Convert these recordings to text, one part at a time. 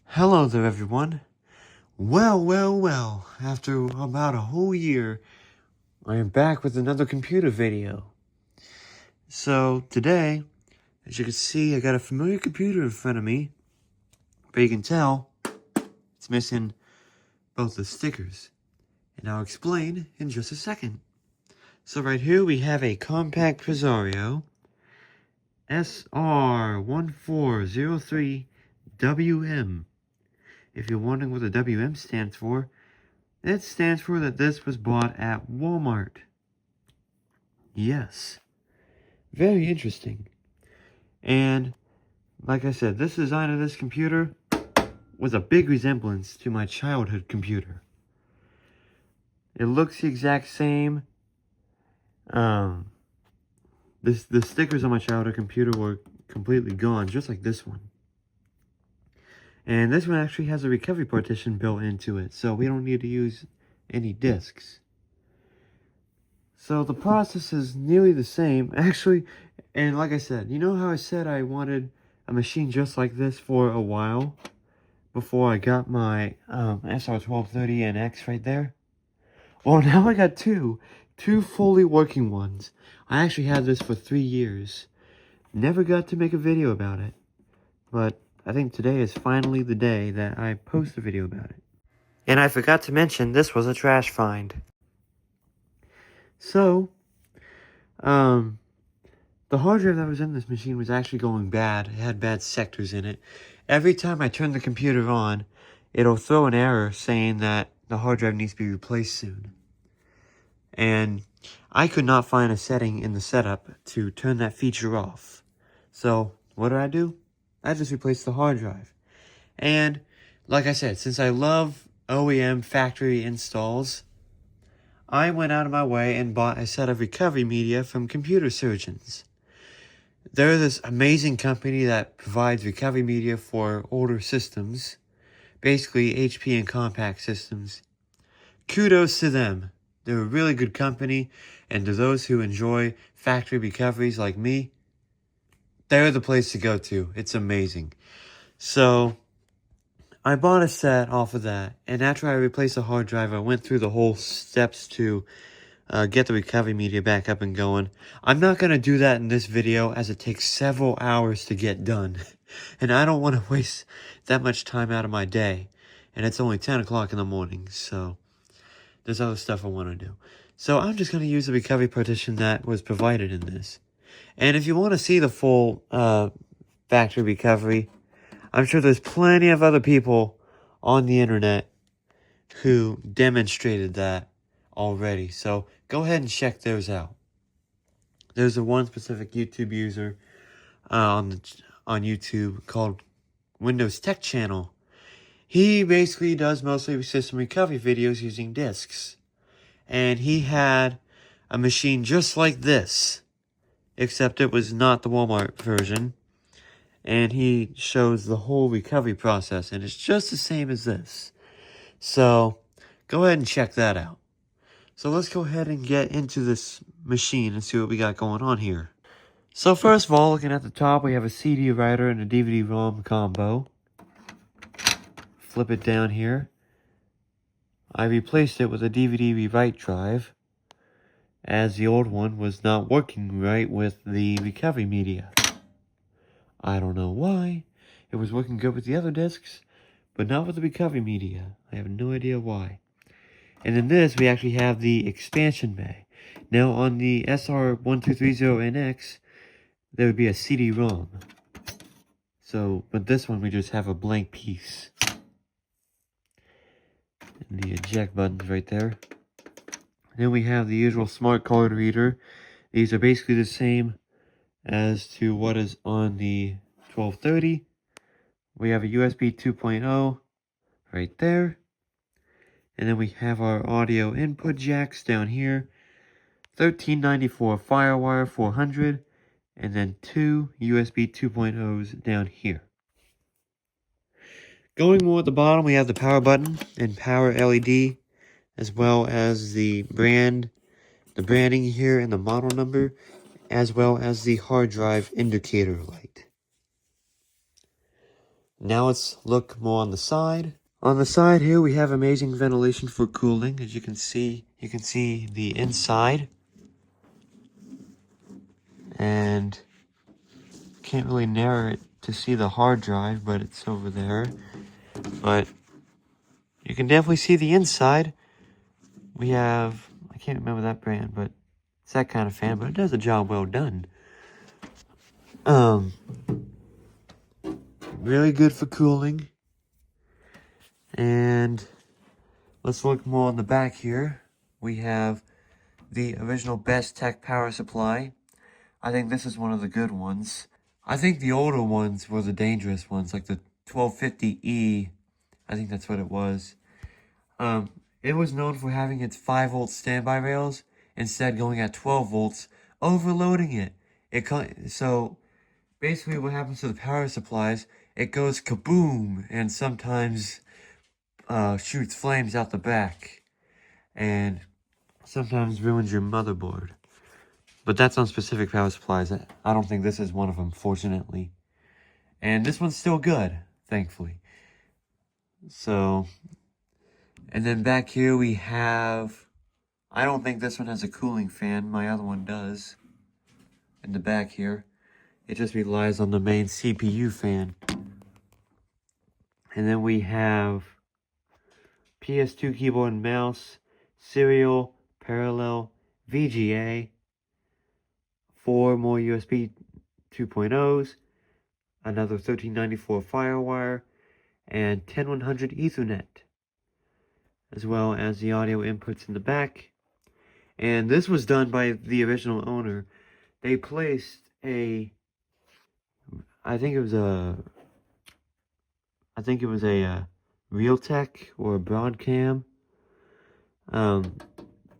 Hello there, everyone. Well, after about a whole year, I am back with another computer video. So, today, as you can see, I got a familiar computer in front of me, but you can tell it's missing both the stickers, and I'll explain in just a second. So right here we have a Compaq Presario SR1403WM. If you're wondering what the WM stands for, it stands for that this was bought at Walmart. Yes. Very interesting. And, like I said, this design of this computer was a big resemblance to my childhood computer. It looks the exact same. The stickers on my childhood computer were completely gone, just like this one. And this one actually has a recovery partition built into it, so we don't need to use any disks. So the process is nearly the same, actually, and like I said, you know how I said I wanted a machine just like this for a while before I got my SR1403WM right there? Well, now I got two fully working ones. I actually had this for 3 years. Never got to make a video about it, but I think today is finally the day that I post a video about it. And I forgot to mention, this was a trash find. So, the hard drive that was in this machine was actually going bad. It had bad sectors in it. Every time I turn the computer on, it'll throw an error saying that the hard drive needs to be replaced soon. And I could not find a setting in the setup to turn that feature off. So, what do? I just replaced the hard drive. And, like I said, since I love OEM factory installs, I went out of my way and bought a set of recovery media from Computer Surgeons. They're this amazing company that provides recovery media for older systems, basically HP and Compaq systems. Kudos to them. They're a really good company, and to those who enjoy factory recoveries like me, they're the place to go to. It's amazing. So, I bought a set off of that, and after I replaced the hard drive, I went through the whole steps to get the recovery media back up and going. I'm not going to do that in this video, as it takes several hours to get done. And I don't want to waste that much time out of my day. And it's only 10 o'clock in the morning, so there's other stuff I want to do. So I'm just going to use the recovery partition that was provided in this. And if you want to see the full factory recovery, I'm sure there's plenty of other people on the internet who demonstrated that already. So go ahead and check those out. There's a one specific YouTube user on YouTube called Windows Tech Channel. He basically does mostly system recovery videos using disks. And he had a machine just like this, except it was not the Walmart version. And he shows the whole recovery process, and it's just the same as this. So, go ahead and check that out. So let's go ahead and get into this machine and see what we got going on here. So first of all, looking at the top, we have a CD writer and a DVD-ROM combo. Flip it down here. I replaced it with a DVD rewrite drive, as the old one was not working right with the recovery media. I don't know why. It was working good with the other discs, but not with the recovery media. I have no idea why. And in this, we actually have the expansion bay. Now, on the SR1403WM, there would be a CD-ROM. So, but this one, we just have a blank piece. And the eject button's right there. Then we have the usual smart card reader. These are basically the same as to what is on the 1230. We have a USB 2.0 right there. And then we have our audio input jacks down here. 1394 Firewire 400. And then 2 USB 2.0s down here. Going more at the bottom, we have the power button and power LED, as well as the branding here and the model number, as well as the hard drive indicator light. Now let's look more on the side. On the side here, we have amazing ventilation for cooling. As you can see the inside. And can't really narrow it to see the hard drive, but it's over there. But you can definitely see the inside. We have, I can't remember that brand, but it's that kind of fan, but it does a job well done. Really good for cooling. And let's look more on the back here. We have the original Best Tech power supply. I think this is one of the good ones. I think the older ones were the dangerous ones, like the 1250E. I think that's what it was. It was known for having its 5-volt standby rails, instead going at 12 volts, overloading it. So basically what happens to the power supplies, it goes kaboom, and sometimes shoots flames out the back, and sometimes ruins your motherboard. But that's on specific power supplies. I don't think this is one of them, fortunately. And this one's still good, thankfully. So, and then back here we have, I don't think this one has a cooling fan. My other one does. In the back here. It just relies on the main CPU fan. And then we have PS2 keyboard and mouse, serial, parallel, VGA, 4 more USB 2.0s, another 1394 FireWire, and 10100 Ethernet, as well as the audio inputs in the back. And this was done by the original owner. They placed a, I think it was a Realtek or a Broadcam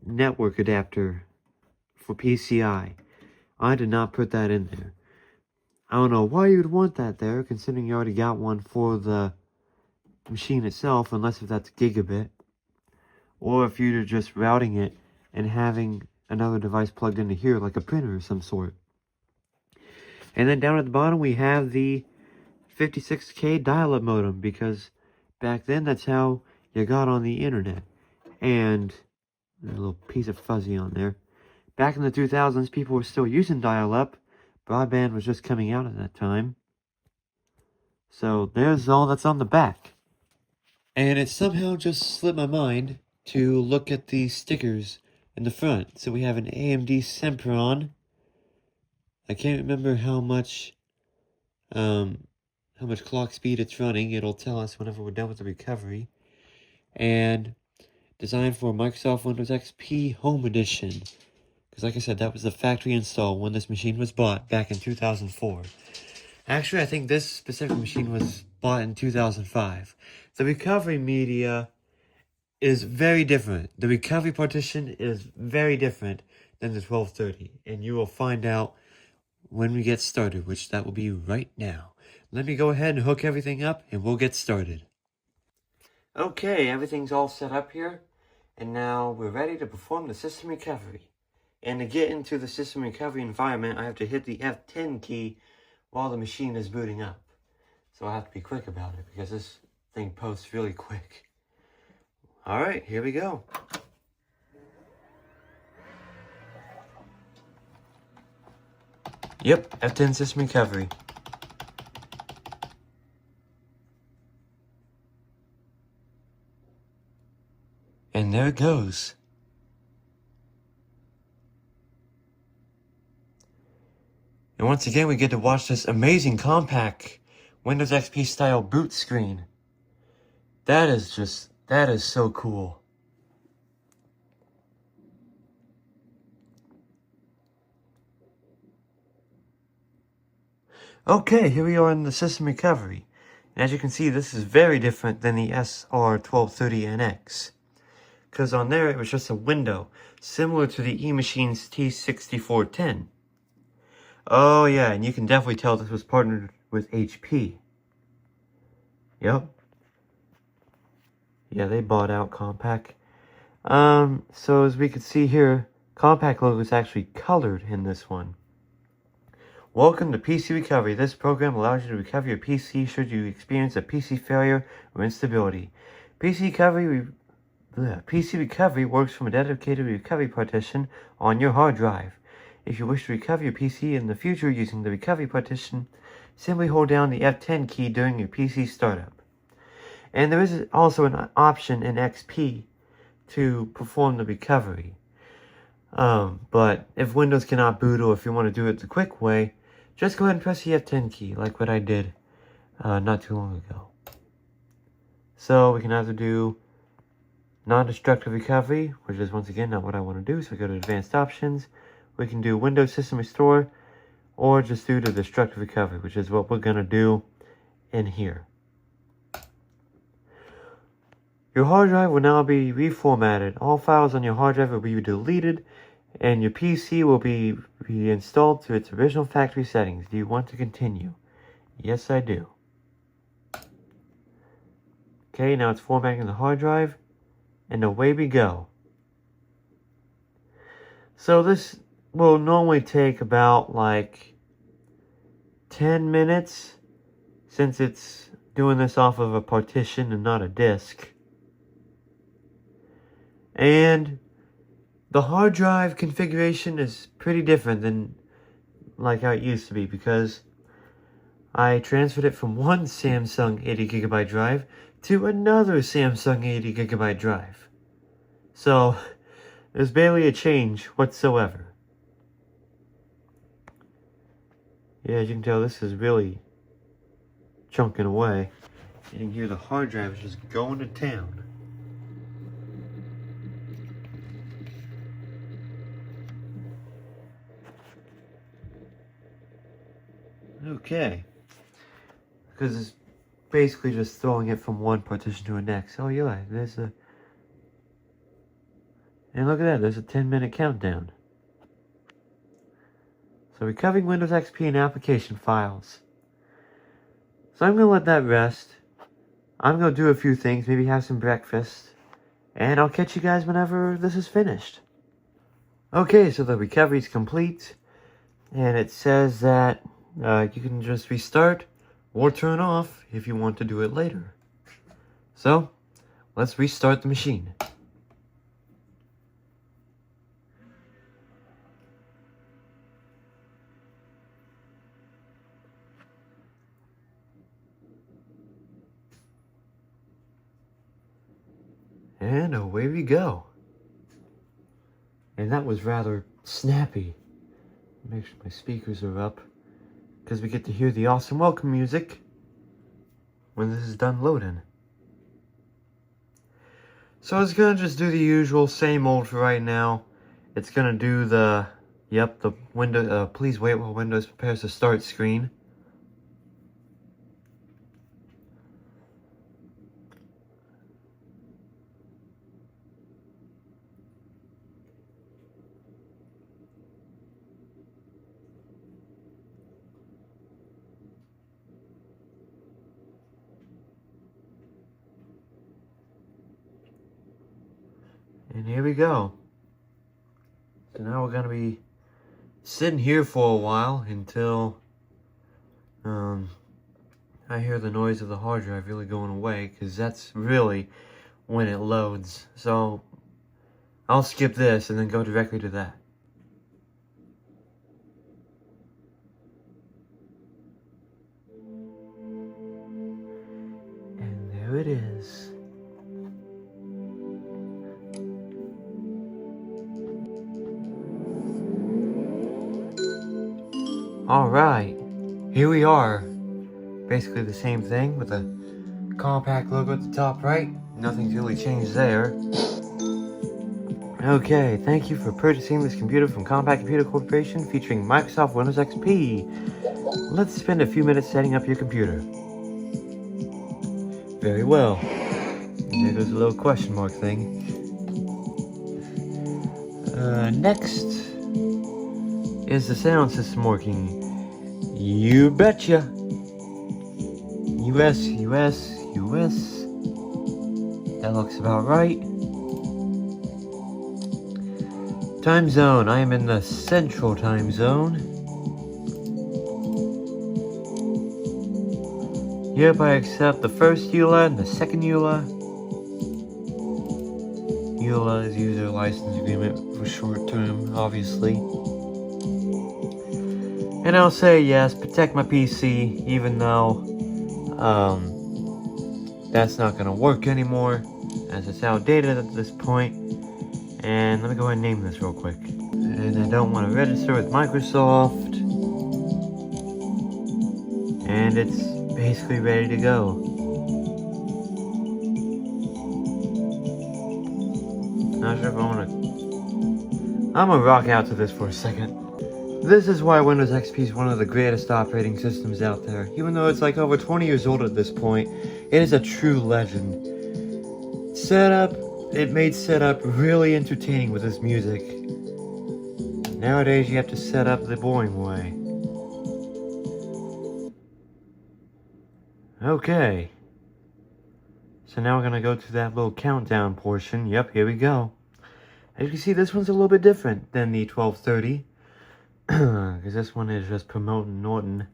network adapter for PCI. I did not put that in there. I don't know why you would want that there, considering you already got one for the machine itself, unless if that's gigabit, or if you're just routing it and having another device plugged into here, like a printer of some sort. And then down at the bottom we have the 56K dial-up modem, because back then that's how you got on the internet. And a little piece of fuzzy on there. Back in the 2000s, people were still using dial-up. Broadband was just coming out at that time. So there's all that's on the back. And it somehow just slipped my mind to look at the stickers in the front. So we have an AMD Sempron. I can't remember how much clock speed it's running. It'll tell us whenever we're done with the recovery. And designed for Microsoft Windows XP Home Edition. Because like I said, that was the factory install when this machine was bought back in 2004. Actually, I think this specific machine was bought in 2005. The recovery media is very different. The recovery partition is very different than the 1230. And you will find out when we get started, which that will be right now. Let me go ahead and hook everything up and we'll get started. Okay, everything's all set up here. And now we're ready to perform the system recovery. And to get into the system recovery environment, I have to hit the F10 key while the machine is booting up. So I have to be quick about it because this thing posts really quick. Alright, here we go. Yep, F10 system recovery. And there it goes. And once again, we get to watch this amazing Compaq Windows XP style boot screen. That is so cool. Okay, here we are in the system recovery. And as you can see, this is very different than the SR1403WM. Because on there, it was just a window, similar to the eMachine's T6410. Oh yeah, and you can definitely tell this was partnered with HP. Yep. Yeah, they bought out Compaq. So as we can see here, Compaq logo is actually colored in this one. Welcome to PC Recovery. This program allows you to recover your PC should you experience a PC failure or instability. PC Recovery works from a dedicated recovery partition on your hard drive. If you wish to recover your PC in the future using the recovery partition, simply hold down the F10 key during your PC startup. And there is also an option in XP to perform the recovery. But if Windows cannot boot, or if you want to do it the quick way, just go ahead and press the F10 key, like what I did not too long ago. So we can either do non-destructive recovery, which is once again not what I want to do, so we go to advanced options. We can do Windows System Restore, or just do the destructive recovery, which is what we're going to do in here. Your hard drive will now be reformatted. All files on your hard drive will be deleted, and your PC will be reinstalled to its original factory settings. Do you want to continue? Yes, I do. Okay, now it's formatting the hard drive, and away we go. So this will normally take about like 10 minutes, since it's doing this off of a partition and not a disk. And the hard drive configuration is pretty different than like how it used to be, because I transferred it from one Samsung 80GB drive to another Samsung 80GB drive. So there's barely a change whatsoever. Yeah, as you can tell, this is really chunking away. You can hear the hard drive is just going to town. Okay, because it's basically just throwing it from one partition to the next. Oh yeah, there's a, and look at that, there's a 10-minute countdown. So recovering Windows XP and application files. So I'm going to let that rest. I'm going to do a few things, maybe have some breakfast, and I'll catch you guys whenever this is finished. Okay, so the recovery is complete, and it says that you can just restart or turn off if you want to do it later. So, let's restart the machine. And away we go. And that was rather snappy. Make sure my speakers are up, because we get to hear the awesome welcome music when this is done loading. So it's gonna just do the usual same old for right now. It's gonna do the window, please wait while Windows prepares the start screen. And here we go. So now we're gonna be sitting here for a while until I hear the noise of the hard drive really going away, because that's really when it loads. So I'll skip this and then go directly to that. And there it is. Alright, here we are. Basically the same thing with the Compaq logo at the top right. Nothing's really changed there. Okay, thank you for purchasing this computer from Compaq Computer Corporation featuring Microsoft Windows XP. Let's spend a few minutes setting up your computer. Very well. And there goes a little question mark thing. Next, is the sound system working? You betcha. US. That looks about right. Time zone. I am in the Central Time Zone. Hereby accept the first EULA and the second EULA. EULA is User License Agreement for short term, obviously. And I'll say yes, protect my PC, even though that's not gonna work anymore, as it's outdated at this point. And let me go ahead and name this real quick. And I don't want to register with Microsoft. And it's basically ready to go. Not sure if I want to... I'm gonna rock out to this for a second. This is why Windows XP is one of the greatest operating systems out there. Even though it's like over 20 years old at this point, it is a true legend. It made setup really entertaining with this music. Nowadays you have to set up the boring way. Okay. So now we're gonna go to that little countdown portion. Yep, here we go. As you can see, this one's a little bit different than the 1230. Because this one is just promoting Norton.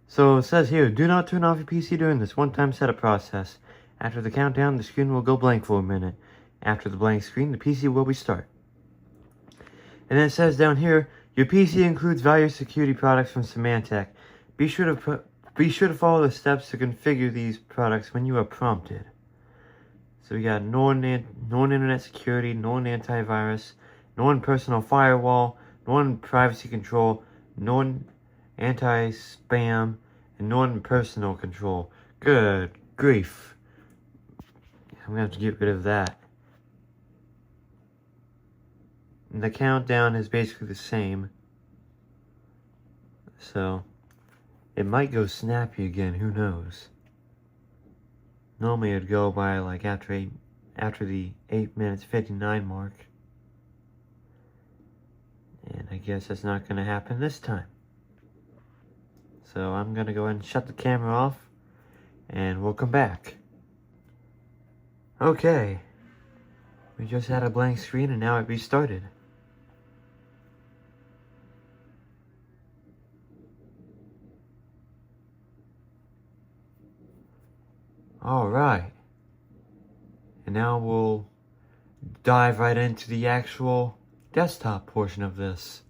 So it says here, do not turn off your PC during this one-time setup process. After the countdown, the screen will go blank for a minute. After the blank screen, the PC will restart. And then it says down here, your PC includes various security products from Symantec. Be sure to follow the steps to configure these products when you are prompted. So we got Norton Internet Security, Norton Antivirus, Norton Personal Firewall, Norton Privacy Control, Norton Anti-Spam, and Norton Personal Control. Good grief. I'm gonna have to get rid of that. And the countdown is basically the same. So it might go snappy again, who knows. Normally it'd go by like after the 8 minutes 59 mark. And I guess that's not gonna happen this time. So I'm gonna go ahead and shut the camera off and we'll come back. Okay. We just had a blank screen and now it restarted. Alright. And now we'll dive right into the actual desktop portion of this.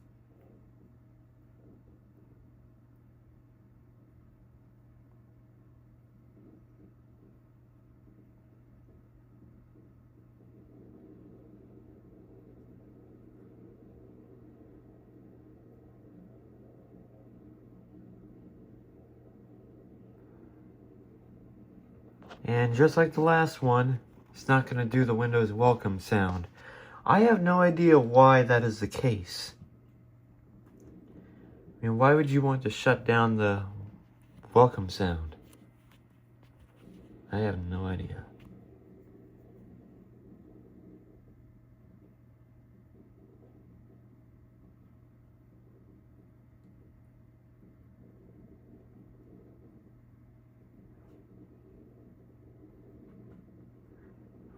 And just like the last one, it's not going to do the Windows welcome sound. I have no idea why that is the case. I mean, why would you want to shut down the welcome sound? I have no idea.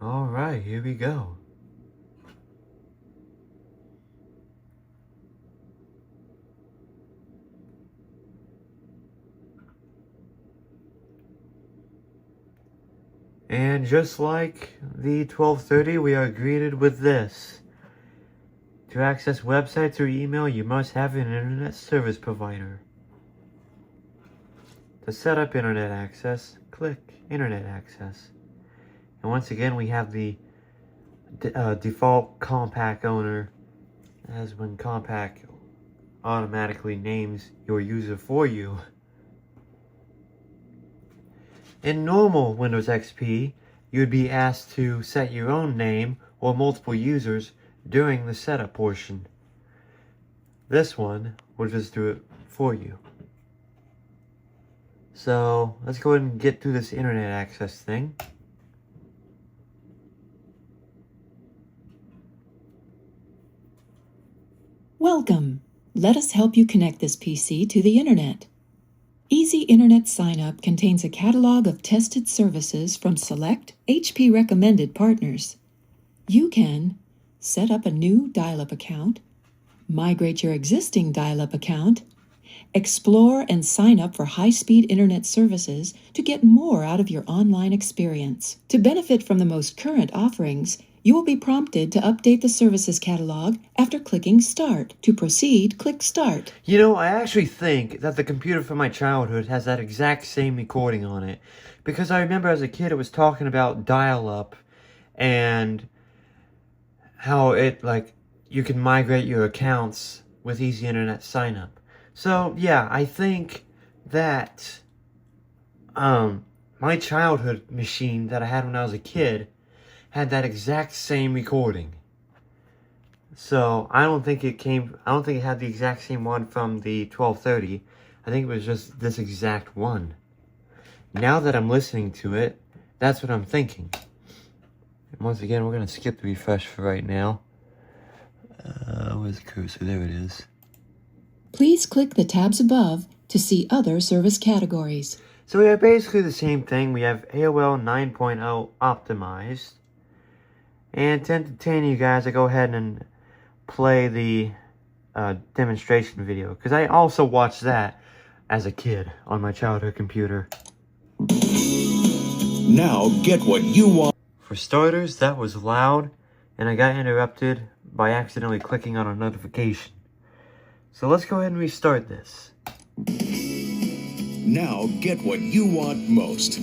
Alright, here we go. And just like the 1230, we are greeted with this. To access websites or email, you must have an internet service provider. To set up internet access, click Internet Access. And once again, we have the default Compaq owner, as when Compaq automatically names your user for you. In normal Windows XP, you would be asked to set your own name or multiple users during the setup portion. This one will just do it for you. So let's go ahead and get through this internet access thing. Welcome. Let us help you connect this PC to the internet. Easy Internet Sign-Up contains a catalog of tested services from select HP recommended partners. You can set up a new dial-up account, migrate your existing dial-up account, Explore and sign up for high-speed internet services to get more out of your online experience. To benefit from the most current offerings, you will be prompted to update the services catalog after clicking Start. To proceed, click Start. You know, I actually think that the computer from my childhood has that exact same recording on it. Because I remember as a kid it was talking about dial-up and how it, like, you can migrate your accounts with easy internet sign-up. So, yeah, I think that my childhood machine that I had when I was a kid had that exact same recording. So, I don't think it had the exact same one from the 1230. I think it was just this exact one. Now that I'm listening to it, that's what I'm thinking. And once again, we're going to skip the refresh for right now. Where's the cursor? There it is. Please click the tabs above to see other service categories. So we have basically the same thing. We have AOL 9.0 optimized. And to entertain you guys, I go ahead and play the demonstration video. Because I also watched that as a kid on my childhood computer. Now get what you want. For starters, that was loud. And I got interrupted by accidentally clicking on a notification. So let's go ahead and restart this. Now get what you want most.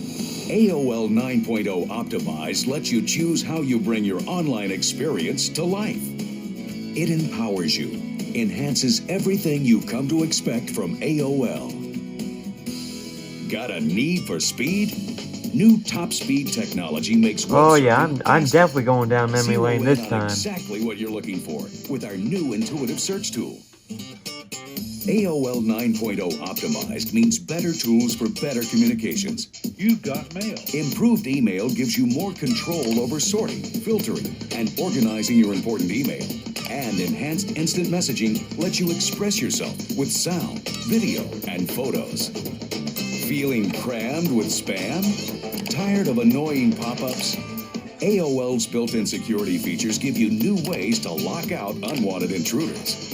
AOL 9.0 Optimized lets you choose how you bring your online experience to life. It empowers you, enhances everything you've come to expect from AOL. Got a need for speed? New top speed technology makes Oh yeah, I'm definitely going down memory lane this time. Exactly what you're looking for with our new intuitive search tool. AOL 9.0 Optimized means better tools for better communications. You've got mail. Improved email gives you more control over sorting, filtering, and organizing your important email. And enhanced instant messaging lets you express yourself with sound, video, and photos. Feeling crammed with spam? Tired of annoying pop-ups? AOL's built-in security features give you new ways to lock out unwanted intruders.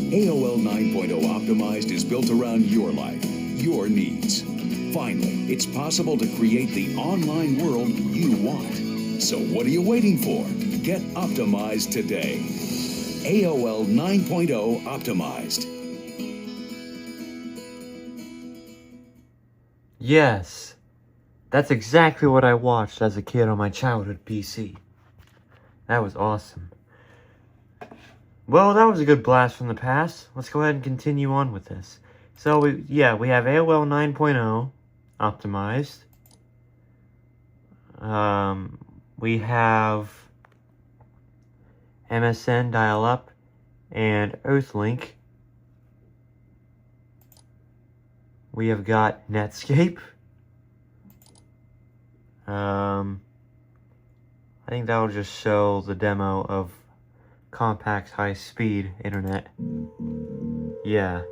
AOL 9.0 Optimized is built around your life, your needs. Finally, it's possible to create the online world you want. So what are you waiting for? Get optimized today. AOL 9.0 Optimized. Yes, that's exactly what I watched as a kid on my childhood PC. That was awesome. Well, that was a good blast from the past. Let's go ahead and continue on with this. So, we have AOL 9.0 optimized. We have MSN dial-up and Earthlink. We have got Netscape. I think that will just show the demo of Compaq's high-speed internet. Yeah.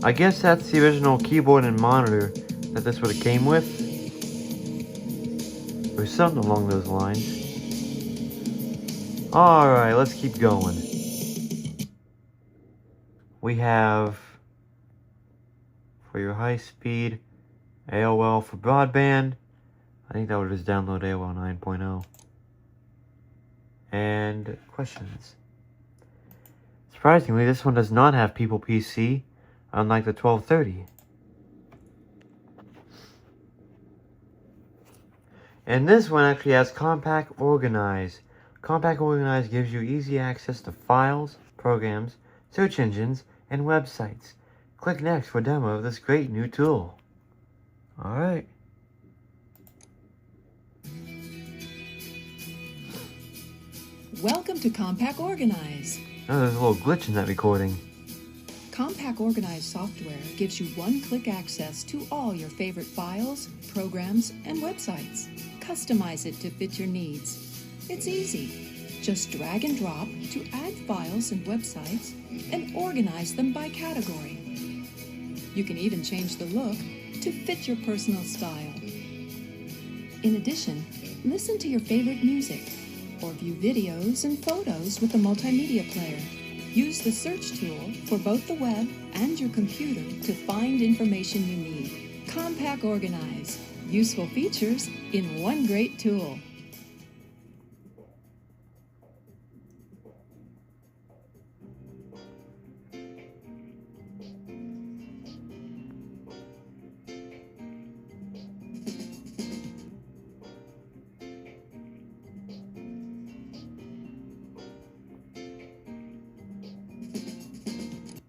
I guess that's the original keyboard and monitor that this would have came with. Or something along those lines. Alright, let's keep going. We have, for your high speed, AOL for broadband. I think that would just download AOL 9.0. And questions. Surprisingly, this one does not have People PC, unlike the 1230. And this one actually has Compaq Organize. Compaq Organize gives you easy access to files, programs, search engines, and websites. Click next for a demo of this great new tool. Alright. Welcome to Compaq Organize. Oh, there's a little glitch in that recording. Compaq Organize software gives you one-click access to all your favorite files, programs, and websites. Customize it to fit your needs. It's easy. Just drag and drop to add files and websites and organize them by category. You can even change the look to fit your personal style. In addition, listen to your favorite music or view videos and photos with the multimedia player. Use the search tool for both the web and your computer to find information you need. Compaq Organize. Useful features in one great tool.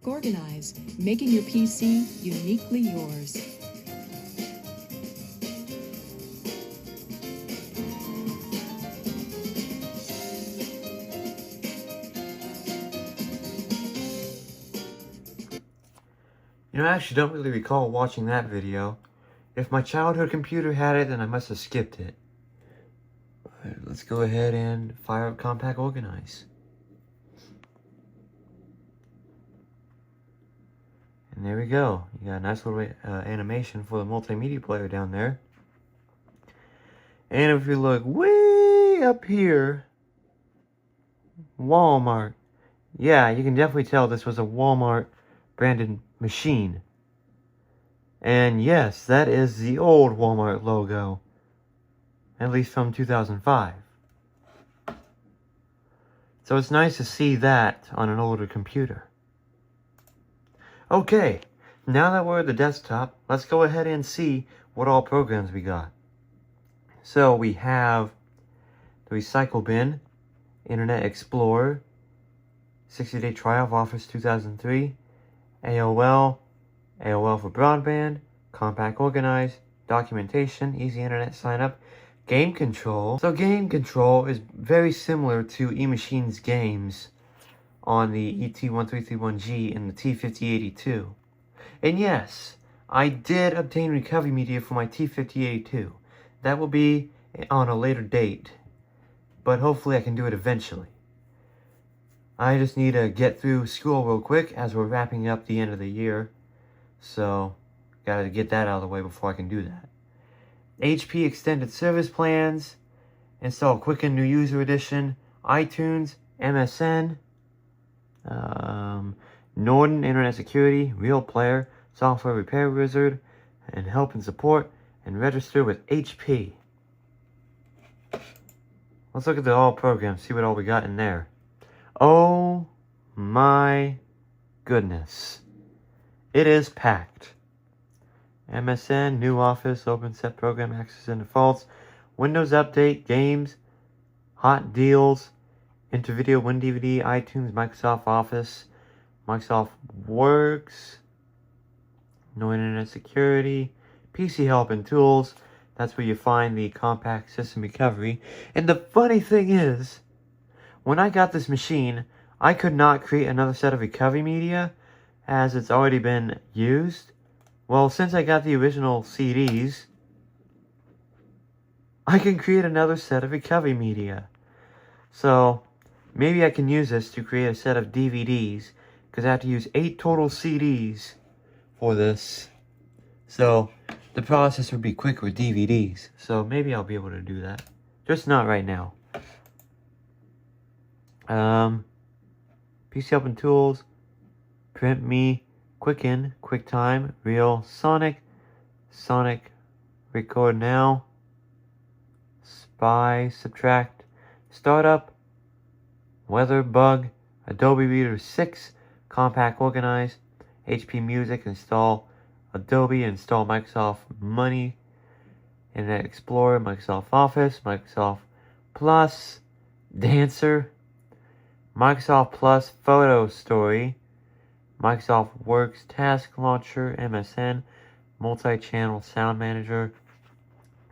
Organize, making your PC uniquely yours. You know, I actually don't really recall watching that video. If my childhood computer had it, then I must have skipped it. But let's go ahead and fire up Compaq Organize. And there we go. You got a nice little animation for the multimedia player down there. And if you look way up here, Walmart. Yeah, you can definitely tell this was a Walmart branded machine. And yes, that is the old Walmart logo. At least from 2005. So it's nice to see that on an older computer. Okay, now that we're at the desktop, let's go ahead and see what all programs we got. So we have the Recycle Bin, Internet Explorer, 60-day trial of Office 2003, AOL, AOL for broadband, Compaq Organize, documentation, easy internet sign up, game control. So game control is very similar to eMachine's games on the ET1331G and the T5082. And yes, I did obtain recovery media for my T5082. That will be on a later date, but hopefully I can do it eventually. I just need to get through school real quick as we're wrapping up the end of the year. So, gotta get that out of the way before I can do that. HP Extended Service Plans, install Quicken New User Edition, iTunes, MSN, Norton Internet Security, Real Player, Software Repair Wizard, and Help and Support, and register with HP. Let's look at the all programs, see what all we got in there. Oh my goodness. It is packed. MSN, New Office, Open Set Program Access and Defaults, Windows Update, Games, Hot Deals, Intervideo, WinDVD, iTunes, Microsoft Office, Microsoft Works, No Internet Security, PC Help and Tools. That's where you find the Compaq System Recovery. And the funny thing is, when I got this machine, I could not create another set of recovery media as it's already been used. Well, since I got the original CDs, I can create another set of recovery media. So, maybe I can use this to create a set of DVDs, because I have to use 8 total CDs for this. So, the process would be quicker with DVDs. So, maybe I'll be able to do that. Just not right now. PC Help and Tools, Print Me, Quicken, QuickTime, Real, Sonic, Sonic Record Now, Spy, Subtract, Startup, Weather Bug, Adobe Reader 6, Compaq Organize, HP Music, install Adobe, install Microsoft Money, Internet Explorer, Microsoft Office, Microsoft Plus, Dancer, Microsoft Plus Photo Story, Microsoft Works Task Launcher, MSN, Multi-Channel Sound Manager,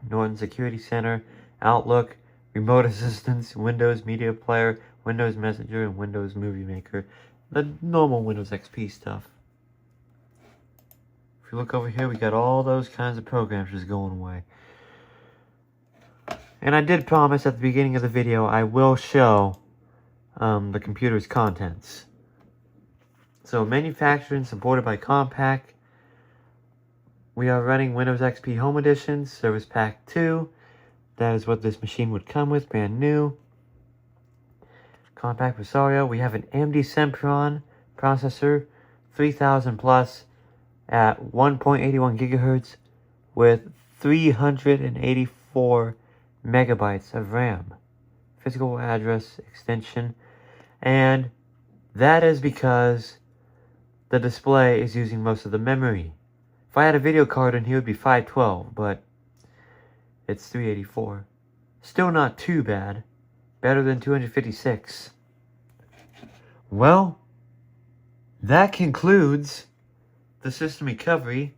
Norton Security Center, Outlook, Remote Assistance, Windows Media Player, Windows Messenger, and Windows Movie Maker. The normal Windows XP stuff. If you look over here, we got all those kinds of programs just going away. And I did promise at the beginning of the video I will show the computer's contents. So, manufactured and supported by Compaq. We are running Windows XP Home Edition, Service Pack 2, That is what this machine would come with, brand new. Compaq Presario. We have an AMD Sempron processor, 3000 plus, at 1.81 gigahertz with 384 megabytes of RAM. Physical address extension. And that is because the display is using most of the memory. If I had a video card in here, it would be 512, but it's 384. Still not too bad. Better than 256. Well, that concludes the system recovery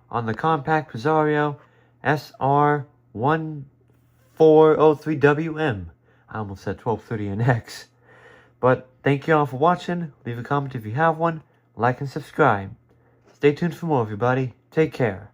on the Compaq Presario SR1403WM. I almost said 1230NX. But thank you all for watching. Leave a comment if you have one. Like and subscribe. Stay tuned for more, everybody. Take care.